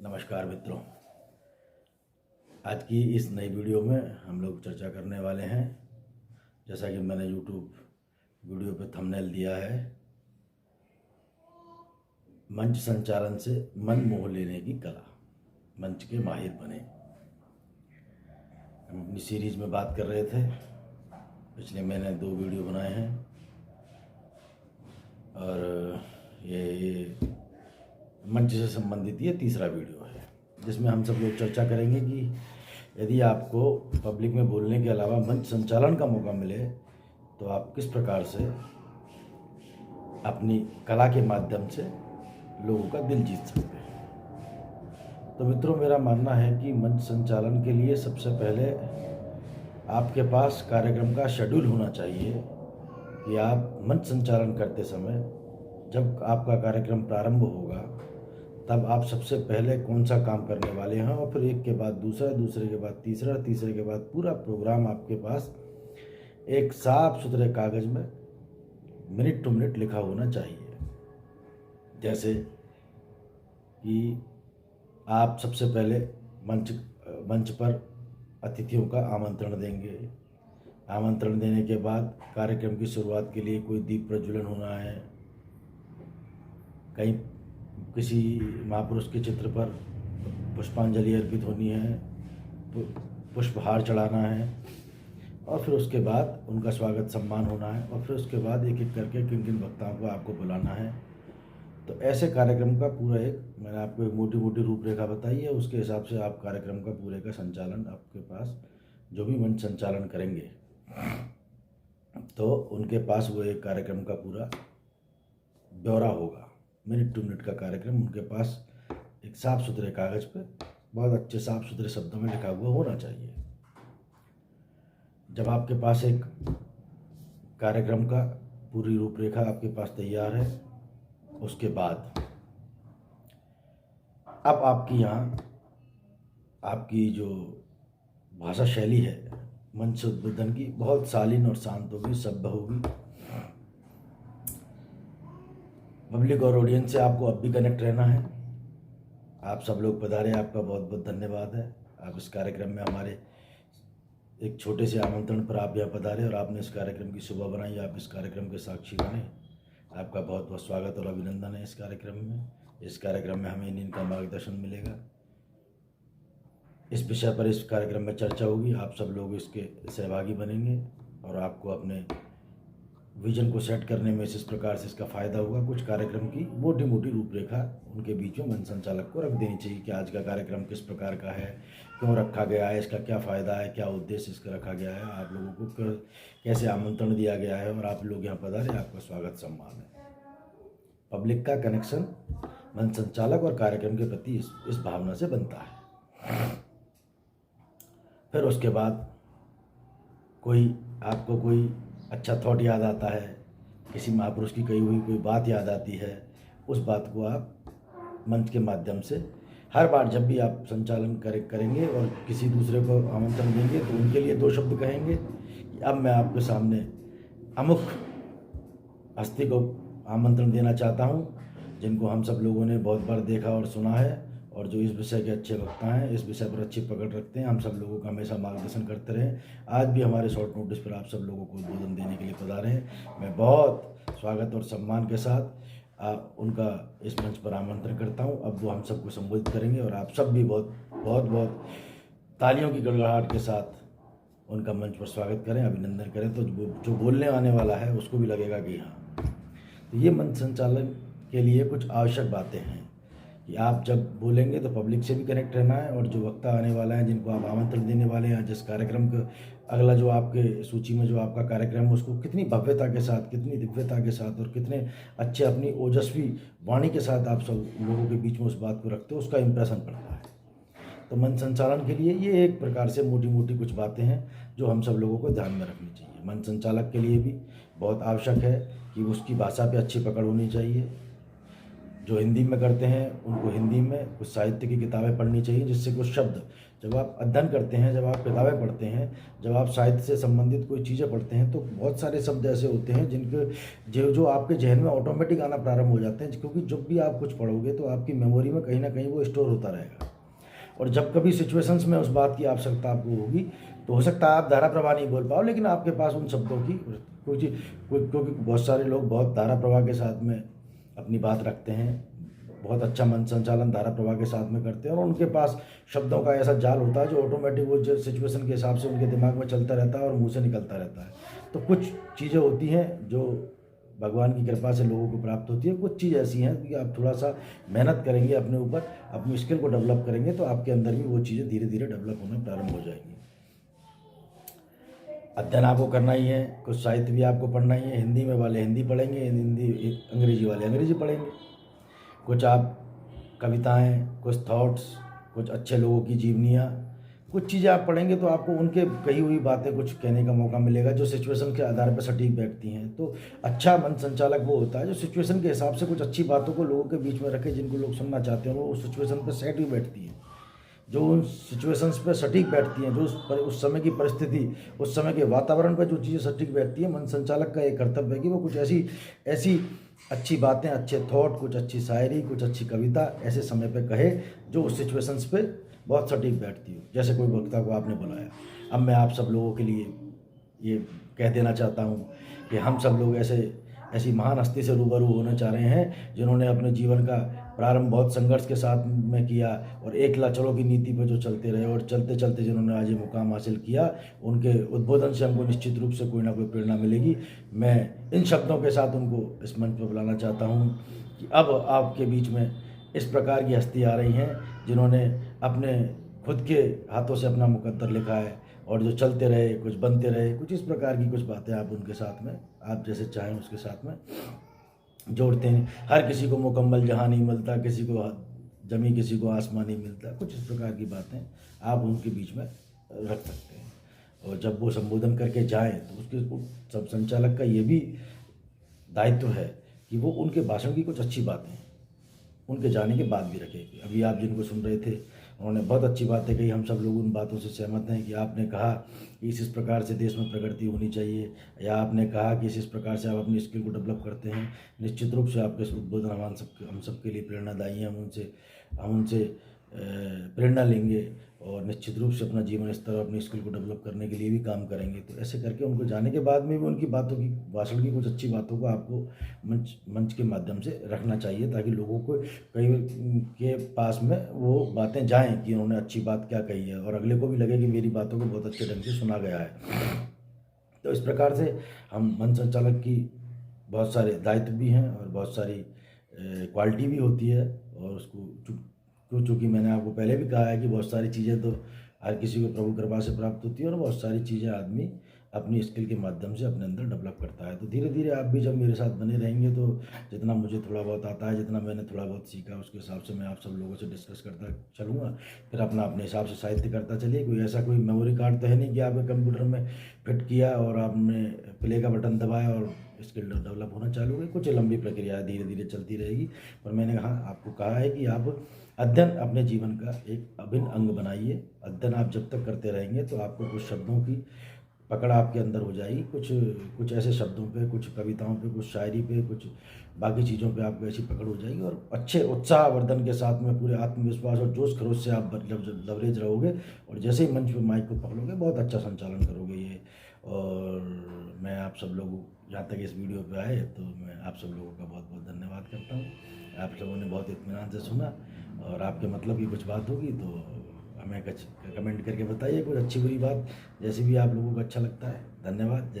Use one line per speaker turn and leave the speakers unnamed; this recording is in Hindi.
नमस्कार मित्रों, आज की इस नई वीडियो में हम लोग चर्चा करने वाले हैं। जैसा कि मैंने यूट्यूब वीडियो पे थंबनेल दिया है, मंच संचालन से मन मोह लेने की कला, मंच के माहिर बने। हम अपनी सीरीज में बात कर रहे थे। पिछले मैंने 2 वीडियो बनाए हैं और ये मंच से संबंधित ये तीसरा वीडियो है, जिसमें हम सब लोग चर्चा करेंगे कि यदि आपको पब्लिक में बोलने के अलावा मंच संचालन का मौका मिले तो आप किस प्रकार से अपनी कला के माध्यम से लोगों का दिल जीत सकते हैं। तो मित्रों, मेरा मानना है कि मंच संचालन के लिए सबसे पहले आपके पास कार्यक्रम का शेड्यूल होना चाहिए कि आप मंच संचालन करते समय जब आपका कार्यक्रम प्रारंभ होगा तब आप सबसे पहले कौन सा काम करने वाले हैं, और फिर एक के बाद दूसरा, दूसरे के बाद तीसरा, तीसरे के बाद पूरा प्रोग्राम आपके पास एक साफ सुथरे कागज़ में मिनट टू मिनट लिखा होना चाहिए। जैसे कि आप सबसे पहले मंच पर अतिथियों का आमंत्रण देंगे। आमंत्रण देने के बाद कार्यक्रम की शुरुआत के लिए कोई दीप प्रज्वलन होना है, कहीं किसी महापुरुष के चित्र पर पुष्पांजलि अर्पित होनी है, पुष्पहार चढ़ाना है, और फिर उसके बाद उनका स्वागत सम्मान होना है, और फिर उसके बाद एक एक करके किन किन वक्ताओं को आपको बुलाना है। तो ऐसे कार्यक्रम का पूरा मैंने आपको एक मोटी मोटी रूपरेखा बताई है। उसके हिसाब से आप कार्यक्रम का पूरे का संचालन, आपके पास जो भी मंच संचालन करेंगे तो उनके पास वो एक कार्यक्रम का पूरा ब्यौरा होगा। मिनट टू मिनट का कार्यक्रम उनके पास एक साफ सुथरे कागज़ पे बहुत अच्छे साफ सुथरे शब्दों में लिखा हुआ होना चाहिए। जब आपके पास एक कार्यक्रम का पूरी रूपरेखा आपके पास तैयार है, उसके बाद अब आपकी यहाँ आपकी जो भाषा शैली है मंच से उद्बोधन की बहुत शालीन और शांत होगी, सभ्य होगी। पब्लिक और ऑडियंस से आपको अब भी कनेक्ट रहना है। आप सब लोग पधारे, आपका बहुत बहुत धन्यवाद है। आप इस कार्यक्रम में हमारे एक छोटे से आमंत्रण पर आप यहाँ पधारे और आपने इस कार्यक्रम की शोभा बनाई, आप इस कार्यक्रम के साक्षी बने। आपका बहुत बहुत स्वागत और अभिनंदन है इस कार्यक्रम में। इस कार्यक्रम में हमें इनका मार्गदर्शन मिलेगा। इस विषय पर इस कार्यक्रम में चर्चा होगी, आप सब लोग इसके सहभागी बनेंगे और आपको अपने विजन को सेट करने में इस प्रकार से इसका फ़ायदा होगा। कुछ कार्यक्रम की मोटी मोटी रूपरेखा उनके बीच में मंच संचालक को रख देनी चाहिए कि आज का कार्यक्रम किस प्रकार का है, क्यों रखा गया है, इसका क्या फ़ायदा है, क्या उद्देश्य इसका रखा गया है, आप लोगों को कैसे आमंत्रण दिया गया है और आप लोग यहाँ पधारे, आपका स्वागत सम्मान है। पब्लिक का कनेक्शन मंच संचालक और कार्यक्रम के प्रति इस भावना से बनता है। फिर उसके बाद आपको कोई अच्छा थॉट याद आता है, किसी महापुरुष की कही हुई कोई बात याद आती है, उस बात को आप मंच के माध्यम से हर बार जब भी आप संचालन करेंगे और किसी दूसरे को आमंत्रण देंगे तो उनके लिए 2 शब्द कहेंगे कि अब मैं आपके सामने अमुक हस्ती को आमंत्रण देना चाहता हूँ, जिनको हम सब लोगों ने बहुत बार देखा और सुना है और जो इस विषय के अच्छे वक्ता हैं, इस विषय पर अच्छी पकड़ रखते हैं, हम सब लोगों का हमेशा मार्गदर्शन करते रहें। आज भी हमारे शॉर्ट नोटिस पर आप सब लोगों को उद्बोधन देने के लिए पधारे हैं। मैं बहुत स्वागत और सम्मान के साथ उनका इस मंच पर आमंत्रण करता हूं। अब वो हम सबको संबोधित करेंगे और आप सब भी बहुत बहुत बहुत तालियों की गड़गड़ाहट के साथ उनका मंच पर स्वागत करें, अभिनंदन करें। तो जो बोलने आने वाला है उसको भी लगेगा कि हाँ। तो ये मंच संचालन के लिए कुछ आवश्यक बातें हैं कि आप जब बोलेंगे तो पब्लिक से भी कनेक्ट रहना है, और जो वक्ता आने वाला है, जिनको आप आमंत्रण देने वाले हैं, जिस कार्यक्रम का अगला जो आपके सूची में जो आपका कार्यक्रम है उसको कितनी भव्यता के साथ, कितनी दिव्यता के साथ और कितने अच्छे अपनी ओजस्वी वाणी के साथ आप सब लोगों के बीच में उस बात को रखते हो, उसका इम्प्रेशन पड़ता है। तो मंच संचालन के लिए ये एक प्रकार से मोटी मोटी कुछ बातें हैं जो हम सब लोगों को ध्यान में रखनी चाहिए। मंच संचालक के लिए भी बहुत आवश्यक है कि उसकी भाषा पे अच्छी पकड़ होनी चाहिए। जो हिंदी में करते हैं उनको हिंदी में कुछ साहित्य की किताबें पढ़नी चाहिए, जिससे कुछ शब्द, जब आप अध्ययन करते हैं, जब आप किताबें पढ़ते हैं, जब आप साहित्य से संबंधित कोई चीज़ें पढ़ते हैं, तो बहुत सारे शब्द ऐसे होते हैं जिनके जो आपके जहन में ऑटोमेटिक आना प्रारंभ हो जाते हैं, क्योंकि जब भी आप कुछ पढ़ोगे तो आपकी मेमोरी में कहीं ना कहीं वो स्टोर होता रहेगा। और जब कभी सिचुएशंस में उस बात की आवश्यकता आपको होगी, तो हो सकता है आप धारा प्रवाह नहीं बोल पाओ, लेकिन आपके पास उन शब्दों की क्योंकि बहुत सारे लोग बहुत धारा प्रवाह के साथ में अपनी बात रखते हैं, बहुत अच्छा मन संचालन धारा प्रवाह के साथ में करते हैं, और उनके पास शब्दों का ऐसा जाल होता है जो ऑटोमेटिक वो जो सिचुएशन के हिसाब से उनके दिमाग में चलता रहता है और मुंह से निकलता रहता है। तो कुछ चीज़ें होती हैं जो भगवान की कृपा से लोगों को प्राप्त होती है, कुछ चीज़ ऐसी हैं कि आप थोड़ा सा मेहनत करेंगे अपने ऊपर, अपनी स्किल को डेवलप करेंगे, तो आपके अंदर भी वो चीज़ें धीरे धीरे डेवलप होना प्रारंभ हो जाएंगी। अध्ययन आपको करना ही है, कुछ साहित्य भी आपको पढ़ना ही है। हिंदी में वाले हिंदी पढ़ेंगे, हिंदी अंग्रेजी वाले अंग्रेजी पढ़ेंगे। कुछ आप कविताएं, कुछ थॉट्स, कुछ अच्छे लोगों की जीवनियाँ, कुछ चीज़ें आप पढ़ेंगे तो आपको उनके कही हुई बातें कुछ कहने का मौका मिलेगा जो सिचुएशन के आधार पर सटीक बैठती हैं। तो अच्छा मन संचालक वो होता है जो सिचुएशन के हिसाब से कुछ अच्छी बातों को लोगों के बीच में रखे, जिनको लोग सुनना चाहते हैं, वो उस सिचुएशन पर सेट भी बैठती है, जो उन सिचुएशंस पे सटीक बैठती हैं, जो उस समय की परिस्थिति, उस समय के वातावरण पर जो चीज़ें सटीक बैठती हैं। मन संचालक का एक कर्तव्य है कि वो कुछ ऐसी ऐसी अच्छी बातें, अच्छे थॉट, कुछ अच्छी शायरी, कुछ अच्छी कविता ऐसे समय पे कहे जो उस सिचुएशंस पे बहुत सटीक बैठती हो। जैसे कोई वक्ता को आपने बुलाया, अब मैं आप सब लोगों के लिए ये कह देना चाहता हूँ कि हम सब लोग ऐसी महान हस्ती से रूबरू होने चाह रहे हैं जिन्होंने अपने जीवन का प्रारंभ बहुत संघर्ष के साथ में किया, और एकला चलो की नीति पर जो चलते रहे, और चलते चलते जिन्होंने आज ये मुकाम हासिल किया, उनके उद्बोधन से हमको निश्चित रूप से कोई ना कोई प्रेरणा मिलेगी। मैं इन शब्दों के साथ उनको इस मंच पर बुलाना चाहता हूँ कि अब आपके बीच में इस प्रकार की हस्ती आ रही हैं जिन्होंने अपने खुद के हाथों से अपना मुकद्दर लिखा है, और जो चलते रहे, कुछ बनते रहे, कुछ इस प्रकार की कुछ बातें आप उनके साथ में, आप जैसे चाहें उसके साथ में जोड़ते हैं। हर किसी को मुकम्मल जहाँ नहीं मिलता, किसी को जमी, किसी को आसमान नहीं मिलता, कुछ इस प्रकार की बातें आप उनके बीच में रख सकते हैं। और जब वो संबोधन करके जाएं तो उसके सब संचालक का ये भी दायित्व है कि वो उनके भाषण की कुछ अच्छी बातें उनके जाने के बाद भी रखेगी। अभी आप जिनको सुन रहे थे उन्होंने बहुत अच्छी बातें कही, हम सब लोग उन बातों से सहमत हैं कि आपने कहा कि इस प्रकार से देश में प्रगति होनी चाहिए, या आपने कहा कि इस प्रकार से आप अपनी स्किल को डेवलप करते हैं। निश्चित रूप से आपके उद्बोधन हम सबके लिए प्रेरणादायी हैं। हम उनसे प्रेरणा लेंगे और निश्चित रूप से अपना जीवन स्तर, अपनी स्किल को डेवलप करने के लिए भी काम करेंगे। तो ऐसे करके उनको जाने के बाद में भी उनकी बातों की, भाषण की कुछ अच्छी बातों को आपको मंच के माध्यम से रखना चाहिए, ताकि लोगों को कई के पास में वो बातें जाएं कि उन्होंने अच्छी बात क्या कही है, और अगले को भी लगे कि मेरी बातों को बहुत अच्छे ढंग से सुना गया है। तो इस प्रकार से हम मंच संचालक की बहुत सारे दायित्व भी हैं और बहुत सारी क्वालिटी भी होती है, और उसको चूँकि मैंने आपको पहले भी कहा है कि बहुत सारी चीज़ें तो हर किसी को प्रभु कृपा से प्राप्त होती है, और बहुत सारी चीज़ें आदमी अपनी स्किल के माध्यम से अपने अंदर डेवलप करता है। तो धीरे धीरे आप भी जब मेरे साथ बने रहेंगे तो जितना मुझे थोड़ा बहुत आता है, जितना मैंने थोड़ा बहुत सीखा, उसके हिसाब से मैं आप सब लोगों से डिस्कस करता चलूँगा। फिर अपने हिसाब से साहित्य करता चलिए। कोई ऐसा कोई मेमोरी कार्ड तो है नहीं कि आपके कंप्यूटर में फिट किया और आपने प्ले का बटन दबाया और स्किल डेवलप होना चालू हुई। कुछ लंबी प्रक्रिया धीरे धीरे चलती रहेगी, पर मैंने आपको कहा है कि आप अध्ययन अपने जीवन का एक अभिन्न अंग बनाइए। अध्ययन आप जब तक करते रहेंगे तो आपको कुछ शब्दों की पकड़ आपके अंदर हो जाएगी, कुछ ऐसे शब्दों पे, कुछ कविताओं पे, कुछ शायरी पे, कुछ बाकी चीज़ों पे आपको ऐसी पकड़ हो जाएगी, और अच्छे उत्साहवर्धन के साथ में पूरे आत्मविश्वास और जोश खरोश से आप लवरेज रहोगे, और जैसे ही मंच पे माइक को पकड़ोगे बहुत अच्छा संचालन करोगे ये। और मैं आप सब लोग यहाँ तक इस वीडियो पे आए तो मैं आप सब लोगों का बहुत बहुत धन्यवाद करता हूँ। आप लोगों ने बहुत इत्मीनान से सुना, और आपके मतलब की कुछ बात होगी तो हमें कमेंट करके बताइए, कुछ अच्छी बुरी बात, जैसे भी आप लोगों को अच्छा लगता है। धन्यवाद। जय हिंद।